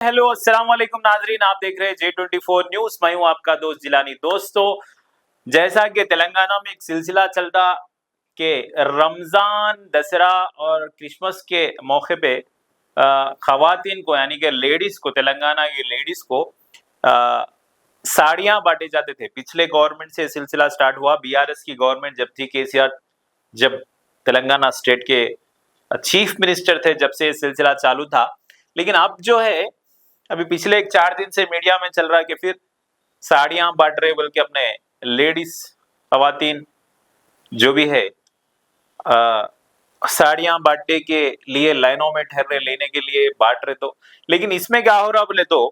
Hello अस्सलाम वालेकुम नाजरीन, आप देख रहे हैं J24 न्यूज। मैं हूं आपका दोस्त जिलानी। दोस्तों, जैसा कि तेलंगाना में एक सिलसिला चलता कि रमजान, दशहरा और क्रिसमस के मौके पे खवातीन को यानी कि लेडीज को, तेलंगाना की लेडीज को साड़ियां बांटे जाते थे। पिछले गवर्नमेंट से सिलसिला स्टार्ट हुआ। बीआरएस की गवर्नमेंट जब थी, केसीआर जब तेलंगाना स्टेट के चीफ मिनिस्टर थे, जब से ये सिलसिला चालू था। लेकिन अब जो है, अभी पिछले 4 दिन से मीडिया में चल रहा है कि फिर साड़ियां बांट रहे, बल्कि अपने लेडीज खवातीन जो भी है साड़ियां बांटने के लिए लाइनों में ठहर रहे, लेने के लिए बांट रहे। तो लेकिन इसमें क्या हो रहा बोले तो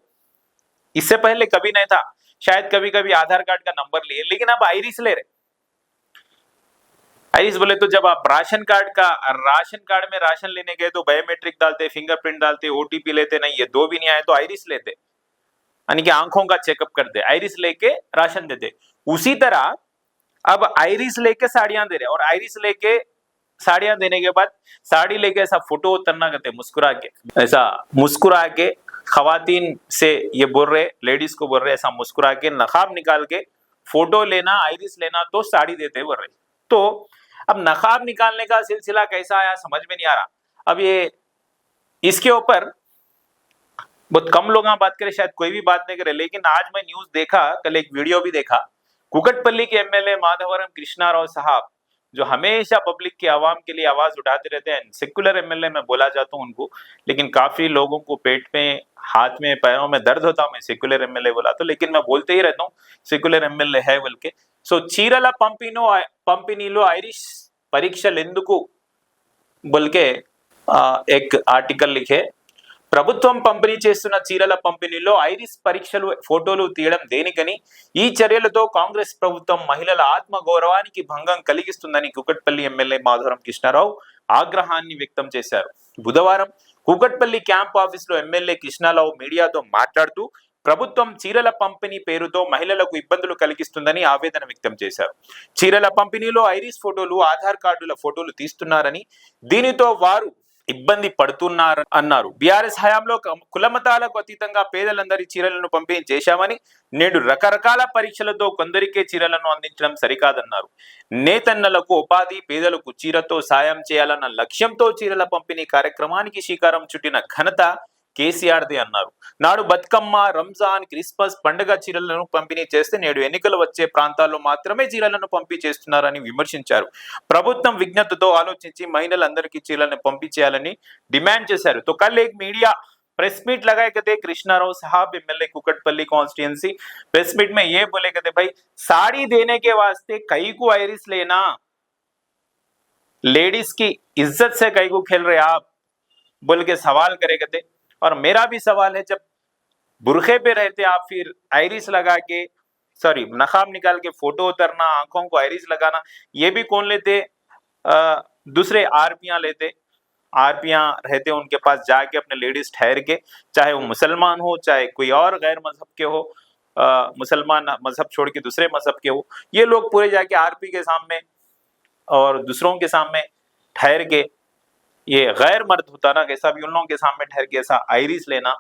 इससे पहले कभी नहीं था। शायद कभी कभी आधार कार्ड का नंबर लिए, लेकिन अब आइरिस ले रहे। आइरिस बोले तो जब आप राशन कार्ड में राशन लेने गए तो बायोमेट्रिक डालते, फिंगरप्रिंट डालते, ओटीपी लेते, नहीं ये दो भी नहीं आए तो आइरिस लेते, यानी कि आंखों का चेकअप करते, आइरिस लेके राशन देते। उसी तरह अब आइरिस लेके साड़ियां दे रहे, और आइरिस लेके साड़ियां देने के बाद साड़ी लेके ऐसा फोटो उतरना करते, मुस्कुरा के, ऐसा मुस्कुरा के खवातीन से ये बोल रहे, लेडीज को बोल रहे, ऐसा मुस्कुरा के नकाब निकाल के फोटो लेना, आइरिस लेना तो साड़ी देते बोल रहे। तो अब नकाब निकालने का सिलसिला कैसा आया समझ में नहीं आ रहा। अब ये इसके ऊपर बहुत कम लोग बात करें, शायद कोई भी बात नहीं करे। लेकिन आज मैं न्यूज देखा, कल एक वीडियो भी देखा, कुकटपल्ली के एमएलए माधवरम कृष्णा राव साहब, जो हमेशा पब्लिक की आवाम के लिए आवाज उठाते रहते हैं, सेक्युलर एमएलए मैं बोला जाता हूं उनको, लेकिन काफी लोगों को पेट में, हाथ में, पैरों में दर्द होता, मैं सेक्युलर एमएलए बोला तो, लेकिन मैं बोलते ही रहता हूँ सेक्युलर एमएलए है बोल के। सो चीरला पंपिनीलो आइरिश परीक्षలు ఎందుకు बोल के एक आर्टिकल लिखे। ప్రభుత్వం పంపిణీ చేస్తున్న చీరల పంపిణీలో ఐరిస్ పరీక్షలు, ఫోటోలు తీయడం దేనికని, ఈ చర్యలతో కాంగ్రెస్ ప్రభుత్వం మహిళల ఆత్మగౌరవానికి భంగం కలిగిస్తుందని కుకట్పల్లి ఎమ్మెల్యే మాధవరం కృష్ణారావు ఆగ్రహాన్ని వ్యక్తం చేశారు। బుధవారం కుకట్పల్లి క్యాంప్ ఆఫీసులో ఎమ్మెల్యే కృష్ణారావు మీడియాతో మాట్లాడుతూ ప్రభుత్వం చీరల పంపిణీ పేరుతో మహిళలకు ఇబ్బందులు కలిగిస్తుందని ఆవేదన వ్యక్తం చేశారు। చీరల పంపిణీలో ఐరిస్ ఫోటోలు, ఆధార్ కార్డుల ఫోటోలు తీస్తున్నారని, దీనితో వారు ఇబ్బంది పడుతున్నారు అన్నారు। బీఆర్ఎస్ హయాంలో కులమతాలకు అతీతంగా పేదలందరి చీరలను పంపిణీ చేశామని, నేడు రకరకాల పరీక్షలతో కొందరికే చీరలను అందించడం సరికాదన్నారు। నేతన్నలకు ఉపాధి, పేదలకు చీరతో సాయం చేయాలన్న లక్ష్యంతో చీరల పంపిణీ కార్యక్రమానికి శ్రీకారం చుట్టిన ఘనత కేసీఆర్ది అన్నారు। నాడు బతుకమ్మ, రంజాన్, క్రిస్మస్ పండుగ చీరలను పంపిణీ చేస్తే నేడు ఎన్నికలు వచ్చే ప్రాంతాల్లో మాత్రమే చీరలను పంపిణీ చేస్తున్నారని విమర్శించారు। ప్రభుత్వం విజ్ఞతతో ఆలోచించి మహిళలందరికీ చీరలను పంపిణీ చేయాలని డిమాండ్ చేశారు। तो कल एक मीडिया प्रेस मीट लगाए कहते कृष्णाराव साहब, MLA Kukatpally constituency, press meet में ये बोले कहते भाई साड़ी देने के वास्ते कई को आइरिस लेना, लेडीज की इज्जत से कई को खेल रहे आप बोल के सवाल करे कहते। और मेरा भी सवाल है, जब बुरखे पे रहते आप फिर आइरिस लगा के, सॉरी नकाब निकाल के फोटो उतरना, आंखों को आइरिस लगाना, ये भी कौन लेते? दूसरे आरपियां लेते, आरपियां रहते उनके पास जाके अपने लेडीज ठहर के, चाहे वो मुसलमान हो चाहे कोई और गैर मजहब के हो, मुसलमान मजहब छोड़ के दूसरे मजहब के हो, ये लोग पूरे जाके आरपी के सामने और दूसरों के सामने ठहर के, ये गैर मर्द होता ना कैसा भी, उन लोगों के सामने ठहर के ऐसा आइरिस लेना,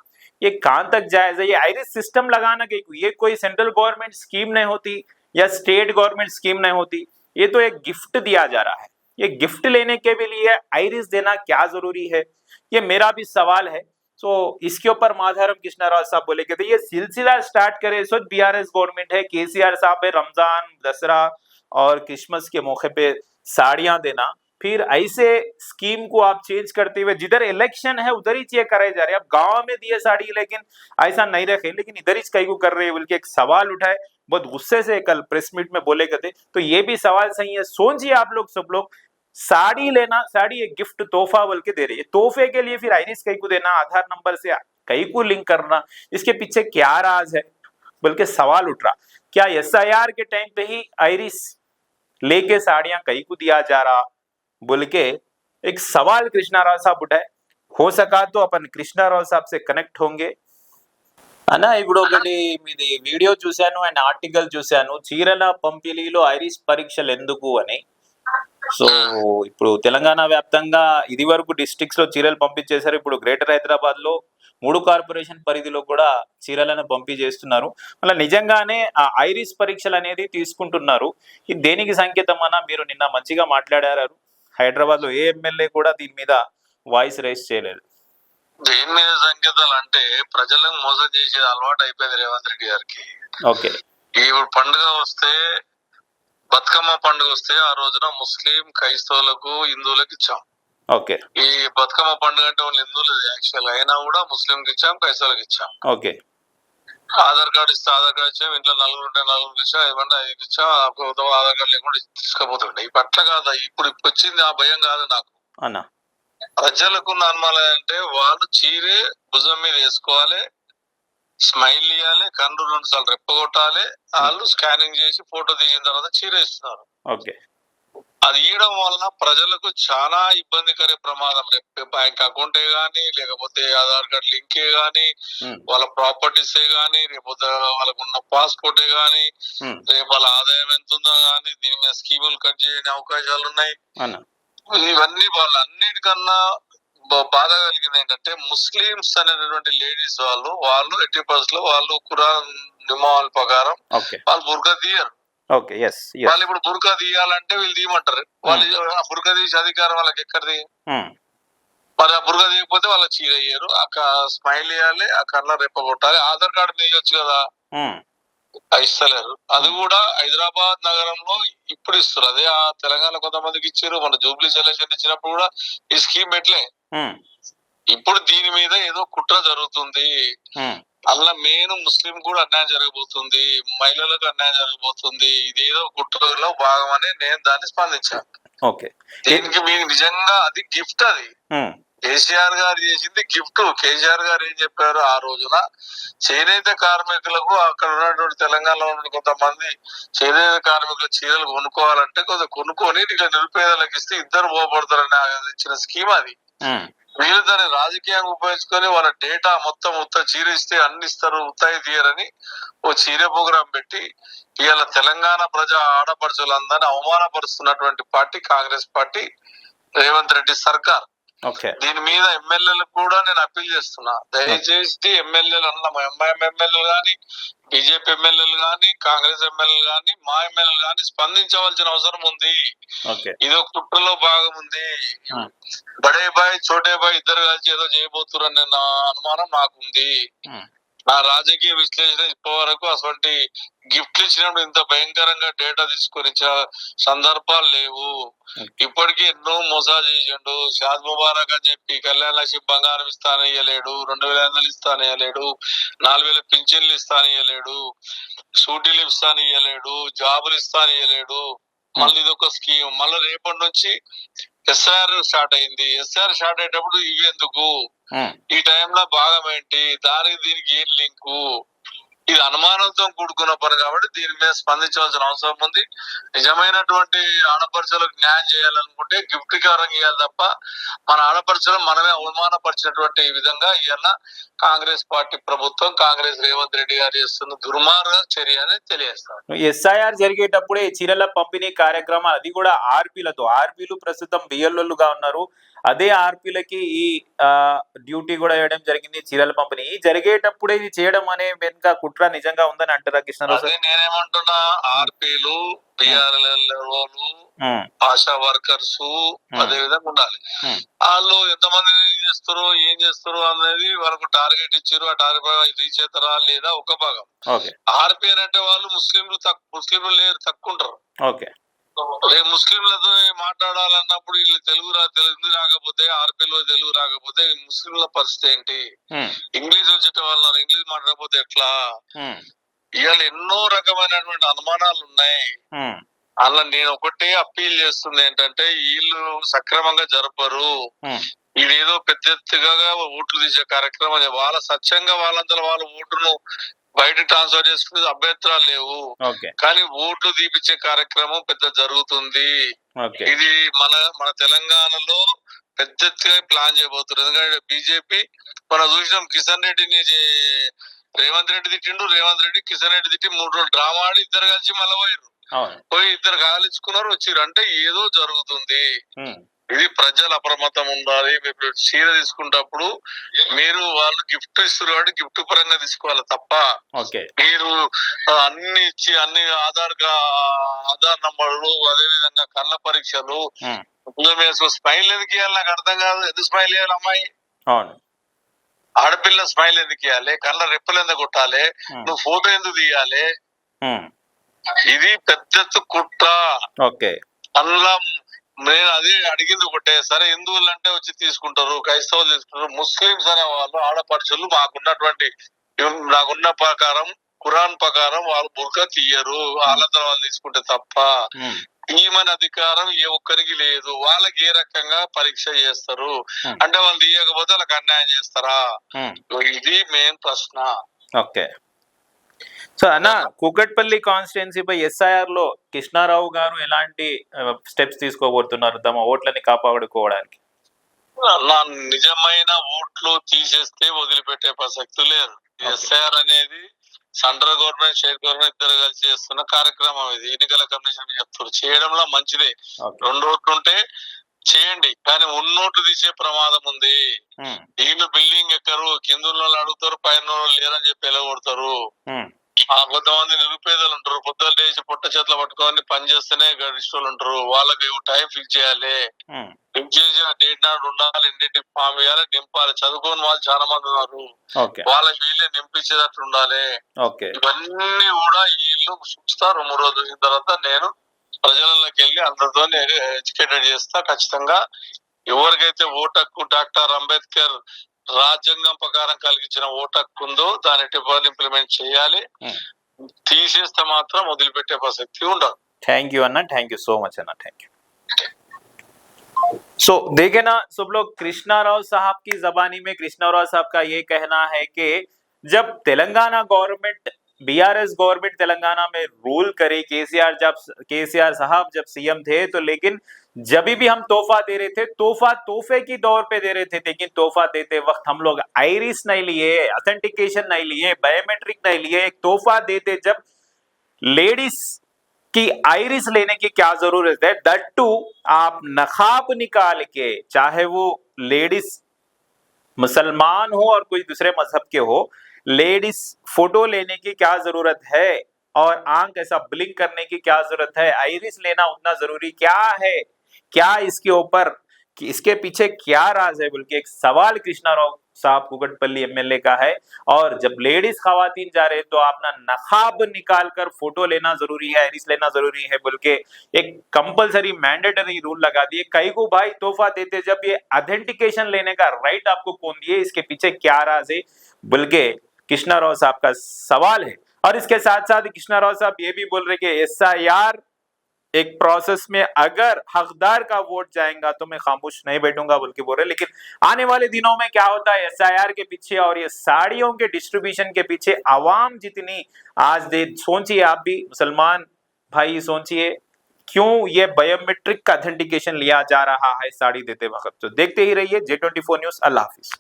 ये कहां तक जायज है? ये आइरिस सिस्टम लगाना कि ये कोई सेंट्रल गवर्नमेंट स्कीम नहीं होती या स्टेट गवर्नमेंट स्कीम नहीं होती, ये तो एक गिफ्ट दिया जा रहा है। ये गिफ्ट लेने के भी लिए आइरिस देना क्या जरूरी है? ये मेरा भी सवाल है। सो इसके ऊपर माधवरम कृष्णाराव साहब बोले कि ये सिलसिला स्टार्ट करे सो बीआरएस गवर्नमेंट है, केसीआर साहब है, रमजान, दशहरा और क्रिसमस के मौके पे साड़ियां देना, फिर ऐसे स्कीम को आप चेंज करते हुए जिधर इलेक्शन है उधर ही चेक कराए जा रहे हैं। अब गांव में दिए साड़ी लेकिन ऐसा नहीं रखे, लेकिन इधर ही कई को कर रहे हैं बोल के एक सवाल उठाए, बहुत गुस्से से कल प्रेस मीट में बोले गए थे। तो ये भी सवाल सही है, सोचिए आप लोग, सब लोग साड़ी लेना, साड़ी एक गिफ्ट तोहफा बोल के दे रही है, तोहफे के लिए फिर आइरिस कई को देना, आधार नंबर से कई को लिंक करना, इसके पीछे क्या राज है बोल के सवाल उठ रहा। क्या एसआईआर के टाइम पे ही आइरिस लेके साड़ियां कई को दिया जा रहा बोल के एक सवाल कृष्णाराव साहब उठाए। हो सका तो अपन कृष्णाराव साहब से कनेक्ट होंगे అన్నా। ఇప్పుడు ఒకటి మీది వీడియో చూశాను అండ్ ఆర్టికల్ చూశాను, చీరల పంపిణీలో ఐరిస్ పరీక్షలు ఎందుకు అని। సో ఇప్పుడు తెలంగాణ వ్యాప్తంగా ఇది వరకు డిస్ట్రిక్ట్స్ లో చీరలు పంపించేశారు, ఇప్పుడు గ్రేటర్ హైదరాబాద్ లో 3 కార్పొరేషన్ పరిధిలో కూడా చీరలను పంపిణీ చేస్తున్నారు. మళ్ళీ నిజంగానే ఆ ఐరిస్ పరీక్షలు అనేది తీసుకుంటున్నారు. ఇది దేనికి సంకేతం అన్న మీరు నిన్న మంచిగా మాట్లాడారు. హైదరాబాద్ లో ఏ ఎమ్మెల్యే కూడా దీని మీద వాయిస్ రైజ్ చేయలేదు. దేని మీద సంకేతాలు అంటే ప్రజలను మోసం చేసే అలవాటు అయిపోయింది రేవంత్ రెడ్డి గారికి. ఓకే, ఈ పండుగ వస్తే, బతుకమ్మ పండుగ వస్తే ఆ రోజున ముస్లిం, క్రైస్తవులకు, హిందువులకు ఇచ్చాం. ఓకే, ఈ బతుకమ్మ పండుగ అంటే వాళ్ళు హిందువులు యాక్చువల్ అయినా కూడా ముస్లింకి ఇచ్చాం, క్రైస్తవులకు ఇచ్చాం. ఓకే, ఆధార్ కార్డు ఇస్తే ఆధార్ కార్డు ఇచ్చాం, ఇంట్లో నలుగురు ఉంటే నలుగురికి ఇచ్చాం, 5 ఇచ్చాం. ఆధార్ కార్డు లేకుండా తీసుకుపోతుండే. ఇప్పుడు అట్లా కాదా, ఇప్పుడు వచ్చింది ఆ భయం కాదు నాకు అన్న. ప్రజలకు అనుమానం అంటే వాళ్ళు చీరే భుజం మీద వేసుకోవాలి, స్మైల్ ఇవ్వాలి, కన్ను 2 సార్లు రెప్పగొట్టాలి, వాళ్ళు స్కానింగ్ చేసి ఫోటో దిగిన తర్వాత చీర ఇస్తున్నారు. ఓకే, అది ఇవ్వడం వలన ప్రజలకు చాలా ఇబ్బందికర ప్రమాదం. రేపు బ్యాంక్ అకౌంటే గానీ, లేకపోతే ఆధార్ కార్డ్ లింకే గానీ, వాళ్ళ ప్రాపర్టీసే గానీ, రేపు వాళ్ళకు ఉన్న పాస్పోర్టే గానీ, రేపు వాళ్ళ ఆదాయం ఎంత ఉందో గానీ, దీని మీద స్కీములు కట్ చేయని అవకాశాలు ఉన్నాయి. ఇవన్నీ వాళ్ళన్నిటికన్నా బాధ కలిగింది ఏంటంటే ముస్లింస్ అనేటటువంటి లేడీస్ వాళ్ళు 80% వాళ్ళు ఖురాన్ నియమాల ప్రకారం వాళ్ళు బుర్కా తీయరు. వాళ్ళు ఇప్పుడు బుర్కా తీయాలంటే వీళ్ళు తీయమంటారు. వాళ్ళు బుర్కా తీసే అధికారం వాళ్ళకి ఎక్కడిది? మరి ఆ బుర్కా తీయకపోతే వాళ్ళకి చీర అయ్యారు, స్మైల్ వేయాలి, ఆ కళ్ళ రెప్ప కొట్టాలి. ఆధార్ కార్డు తీయొచ్చు కదా, ఇస్తలేరు. అది కూడా హైదరాబాద్ నగరంలో ఇప్పుడు ఇస్తారు. అదే ఆ తెలంగాణ కొంతమందికి ఇచ్చారు. మన జూబ్లీ సెలక్షన్ ఇచ్చినప్పుడు కూడా ఈ స్కీమ్ పెట్టలే. ఇప్పుడు దీని మీద ఏదో కుట్ర జరుగుతుంది. అలా మెయిన్ ముస్లిం కూడా అన్యాయం జరగబోతుంది, మహిళలకు అన్యాయం జరగబోతుంది. ఇది ఏదో కుట్రలో భాగమని నేను దాన్ని స్పందించాను. దీనికి మీకు నిజంగా అది గిఫ్ట్. అది కేసీఆర్ గారు చేసింది గిఫ్ట్. కేసీఆర్ గారు ఏం చెప్పారు ఆ రోజున, చేనేత కార్మికులకు అక్కడ ఉన్నటువంటి తెలంగాణలో ఉన్న కొంతమంది చేనేత కార్మికుల చీరలు కొనుక్కోవాలంటే కొనుక్కొని ఇట్లా నిరుపేదలకు ఇస్తే ఇద్దరు పోపడతారని ఇచ్చిన స్కీమ్ అది. వీళ్ళు దాన్ని రాజకీయంగా ఉపయోగించుకొని వాళ్ళ డేటా మొత్తం చీర ఇస్తే అన్ని ఇస్తారు, ఉత్తాయి తీయరని ఓ చీర ప్రోగ్రాం పెట్టి ఇవాళ తెలంగాణ ప్రజా ఆడపడుచులందరినీ అవమానపరుస్తున్నటువంటి పార్టీ కాంగ్రెస్ పార్టీ, రేవంత్ రెడ్డి సర్కార్. దీని మీద ఎమ్మెల్యేలకు కూడా నేను అప్పీల్ చేస్తున్నా, దయచేసి ఎమ్మెల్యేలు అన్న ఎంఐఎం ఎమ్మెల్యేలు గాని, బీజేపీ ఎమ్మెల్యేలు గాని, కాంగ్రెస్ ఎమ్మెల్యేలు గాని, మా ఎమ్మెల్యేలు గాని స్పందించవలసిన అవసరం ఉంది. ఇది ఒక కుట్రలో భాగం ఉంది. బడే బాయ్ చోటే బాయ్ ఇద్దరు కలిసి ఏదో చేయబోతున్నారు నా అనుమానం నాకుంది. నా రాజకీయ విశ్లేషణ ఇప్పటి వరకు అటువంటి గిఫ్ట్లు ఇచ్చినప్పుడు ఇంత భయంకరంగా డేటా తీసుకొని సందర్భాలు లేవు. ఇప్పటికీ ఎన్నో మోసాలు చేసిండు. షాద్ ముబారక్ అని చెప్పి కళ్యాణ లక్ష్మి బంగారం ఇస్తానియలేడు, 2500 ఇస్తానియలేడు, 4000 పింఛన్లు ఇస్తానియలేడు, సూటీలు ఇస్తానియలేడు, జాబులు ఇస్తానియలేడు. మళ్ళీ ఇదొక స్కీమ్. మళ్ళీ రేపటి నుంచి ఎస్ఆర్ స్టార్ట్ అయింది. ఎస్ఆర్ స్టార్ట్ అయ్యేటప్పుడు ఇవి ఎందుకు, ఈ టైంలో భాగం ఏంటి, దానికి దీనికి ఏం లింకు? ఇది అనుమానంతో కూడుకున్న పని కాబట్టి దీని మీద స్పందించవలసిన అవసరం ఉంది. నిజమైనటువంటి ఆడపడుచులకు న్యాయం చేయాలనుకుంటే గిఫ్ట్ కవరం ఇవ్వాలి తప్ప మన ఆడపడుచులు మనమే అవమానపరిచినటువంటి విధంగా ఇవాళ కాంగ్రెస్ పార్టీ ప్రభుత్వం, కాంగ్రెస్ రేవంత్ రెడ్డి గారు చేస్తున్న దుర్మార్గ చర్య అని తెలియజేస్తారు. ఎస్ఐఆర్ జరిగేటప్పుడే చీరల పంపిణీ కార్యక్రమం, అది కూడా ఆర్పీలు ప్రస్తుతం బిఎల్ఓలుగా ఉన్నారు. అదే ఆర్పీలకి ఈ డ్యూటీ కూడా వేయడం జరిగింది. చీరల పంపిణీ జరిగేటప్పుడే ఇది చేయడం అనే వెనుక కుట్ర నిజంగా ఉందని అంటారా కృష్ణరావు? నేనేమంటున్నా, ఆర్పీలు, బిఆర్ఎల్ఓలు, ఆశా వర్కర్స్ అదే విధంగా ఉండాలి. వాళ్ళు ఎంతమంది చేస్తారు, ఏం చేస్తారు అనేది వాళ్ళకు టార్గెట్ ఇచ్చారు. ఆ టార్గెట్ రీచ్ అవుతారా లేదా ఒక భాగం. ఆర్పీ అంటే వాళ్ళు ముస్లింలు లేరు, తక్కువ ఉంటారు. రేపు ముస్లింలతో మాట్లాడాలన్నప్పుడు వీళ్ళు తెలుగు రాకపోతే, ఆర్పీలో తెలుగు రాకపోతే ముస్లింల పరిస్థితి ఏంటి? ఇంగ్లీష్ వచ్చేట వాళ్ళు ఇంగ్లీష్ మాట్లాడకపోతే ఎట్లా? ఇవాళ ఎన్నో రకమైనటువంటి అనుమానాలు ఉన్నాయి. అలా నేను ఒకటే అప్పీల్ చేస్తుంది ఏంటంటే, వీళ్ళు సక్రమంగా జరపరు. ఇదేదో పెద్ద ఎత్తుగా ఓట్లు తీసే కార్యక్రమం. వాళ్ళ స్వచ్ఛంగా వాళ్ళంతా వాళ్ళ ఓటును బయట ట్రాన్స్ఫర్ చేసుకునే అభ్యంతరాలు లేవు, కానీ ఓట్లు తీపిచ్చే కార్యక్రమం పెద్ద జరుగుతుంది. ఇది మన తెలంగాణలో పెద్ద ఎత్తుగా ప్లాన్ చేయబోతున్నారు. ఎందుకంటే బీజేపీ మనం చూసినాం, కిషన్ రెడ్డిని రేవంత్ రెడ్డి తిట్టిండు, రేవంత్ రెడ్డి కిషన్ రెడ్డి తిట్టి 3 రోజులు డ్రామా ఆడి ఇద్దరు కలిసి మళ్ళీ పోయి ఇద్దరు కాలించుకున్నారు, వచ్చిర్రు. అంటే ఏదో జరుగుతుంది. ఇది ప్రజలు అప్రమత్తం ఉండాలి. మీరు చీర తీసుకున్నప్పుడు మీరు వాళ్ళు గిఫ్ట్ ఇస్తారు కాబట్టి గిఫ్ట్ పరంగా తీసుకోవాలి తప్ప ఓకే మీరు అన్ని ఇచ్చి అన్ని ఆధార్ నంబర్లు అదే విధంగా కళ్ళ పరీక్షలు స్మైల్ ఎందుకు ఇవ్వాలి నాకు అర్థం కాదు. ఎందుకు స్మైల్ ఇవ్వాలి అమ్మాయి? అవును ఆడపిల్ల స్మైల్ ఎందుకు ఇవ్వాలి? కళ్ళ రెప్పలు ఎందుకు కొట్టాలి? నువ్వు ఫోటో ఎందుకు తీయాలి? ఇది పెద్ద కుట్ర. ఓకే అందులో నేను అదే అడిగింది ఒకటే, సరే హిందువులు అంటే వచ్చి తీసుకుంటారు, క్రైస్తవులు తీసుకుంటారు, ముస్లింస్ అనే వాళ్ళు ఆడపడుచులు నాకున్న ప్రకారం ఖురాన్ ప్రకారం వాళ్ళు బుర్కా తీయరు, వాళ్ళందరూ వాళ్ళు తీసుకుంటే తప్ప. ఈమెన అధికారం ఏ ఒక్కరికి లేదు. వాళ్ళకి ఏ రకంగా పరీక్ష చేస్తారు అంటే వాళ్ళు తీయకపోతే వాళ్ళకి అన్యాయం చేస్తారా? ఇది మెయిన్ ప్రశ్న. ఓకే సో అన్న కూకట్పల్లి కాన్స్టిట్యున్సీ పై ఎస్ఐఆర్ లో కృష్ణారావు గారు ఎలాంటి స్టెప్స్ తీసుకోబోతున్నారు తమ ఓట్లని కాపాడుకోవడానికి? నా నిజమైన ఓట్లు తీసేస్తే వదిలిపెట్టే ప్రసక్తి లేదు. ఎస్ఐఆర్ అనేది సెంట్రల్ గవర్నమెంట్ స్టేట్ గవర్నమెంట్ ఇద్దరు కలిసి చేస్తున్న కార్యక్రమం. ఇది ఎన్నికల కమిషన్ చెప్తారు చేయడంలో మంచిదే. 2 ఓట్లు ఉంటే చేయండి, కానీ ఉన్నోట్లు తీసే ప్రమాదం ఉంది. వీళ్ళు బిల్డింగ్ ఎక్కరు, కింద అడుగుతారు, పైన లేరని చెప్పి ఎలగొడతారు. కొంతమంది నిరుపేదలు ఉంటారు, పొద్దులు లేచి పొట్ట చేతులు పట్టుకొని పని చేస్తేనే గడిష్టోళ్ళు ఉంటారు. వాళ్ళకి టైం ఫిక్స్ చేయాలి, ఫిక్స్ చేసి ఆ డేట్ నాడు ఉండాలి, ఇంటింటికి ఫామ్ ఇవ్వాలి, నింపాలి. చదువుకోని వాళ్ళు చాలా మంది ఉన్నారు, వాళ్ళకి వీళ్ళే నింపించేటట్లు ఉండాలి. ఇవన్నీ కూడా వీళ్ళు చూస్తారు. 3 రోజుల తర్వాత నేను ప్రజలలోకి వెళ్ళి అందరితో ఎడ్యుకేటెడ్ చేస్తా. ఖచ్చితంగా ఎవరికైతే ఓటు హక్కు డాక్టర్ అంబేద్కర్ రాజ్యాంగం ప్రకారం కలిగించిన ఓటు హక్కు ఉందో దాన్ని ఇంప్లిమెంట్ చేయాలి. తీసేస్తే మాత్రం వదిలిపెట్టే ప్రసక్తి ఉండదు. थैंक यू अन्ना, थैंक यू सो मच अन्ना, थैंक यू. सो देखे ना सब लोग, कृष्णा राव साहब की जबानी में कृष्णा राव साहब का ये कहना है कि जब Telangana government BRS government Telangana में रूल करे, केसीआर साहब जब सीएम थे तो लेकिन जब भी हम तोहफा दे रहे थे, तोहफे की दौर पे दे रहे थे, लेकिन तोहफा देते वक्त हम लोग आइरिस नहीं लिए, ऑथेंटिकेशन नहीं लिए, बायोमेट्रिक नहीं लिए. एक तोहफा देते जब लेडीज की आइरिस लेने की क्या जरूरत है, दैट टू आप नकाब निकाल के, चाहे वो लेडीज मुसलमान हो और कोई दूसरे मजहब के हो, लेडीज फोटो लेने की क्या जरूरत है और आंख ऐसा ब्लिंक करने की क्या जरूरत है? आइरिस लेना उतना जरूरी क्या है? क्या इसके ऊपर, इसके पीछे क्या राज है बोल के एक सवाल कृष्णा राव साहब कुकटपल्ली एमएलए का है. और जब लेडीज खवातीन जा रहे तो अपना नकाब निकाल कर फोटो लेना जरूरी है, आइरिस लेना जरूरी है बोल के एक कंपलसरी मैंडेटरी रूल लगा दिए. कई को भाई तोहफा देते जब ये ऑथेंटिकेशन लेने का राइट आपको कौन दिए, इसके पीछे क्या राज है बोल के कृष्णा राव साहब का सवाल है. और इसके साथ साथ कृष्णा राव साहब ये भी बोल रहे कि एसआईआर एक प्रोसेस में अगर हकदार का वोट जाएगा तो मैं खामोश नहीं बैठूंगा बोल के बोल रहे. लेकिन आने वाले दिनों में क्या होता है एसआईआर के पीछे और ये साड़ियों के डिस्ट्रीब्यूशन के पीछे आवाम जितनी आज दे, सोचिए आप भी मुसलमान भाई, सोचिए क्यों ये बायोमेट्रिक का ऑथेंटिकेशन लिया जा रहा है साड़ी देते वक्त. तो देखते ही रहिए J24 न्यूज. अल्लाह हाफिज.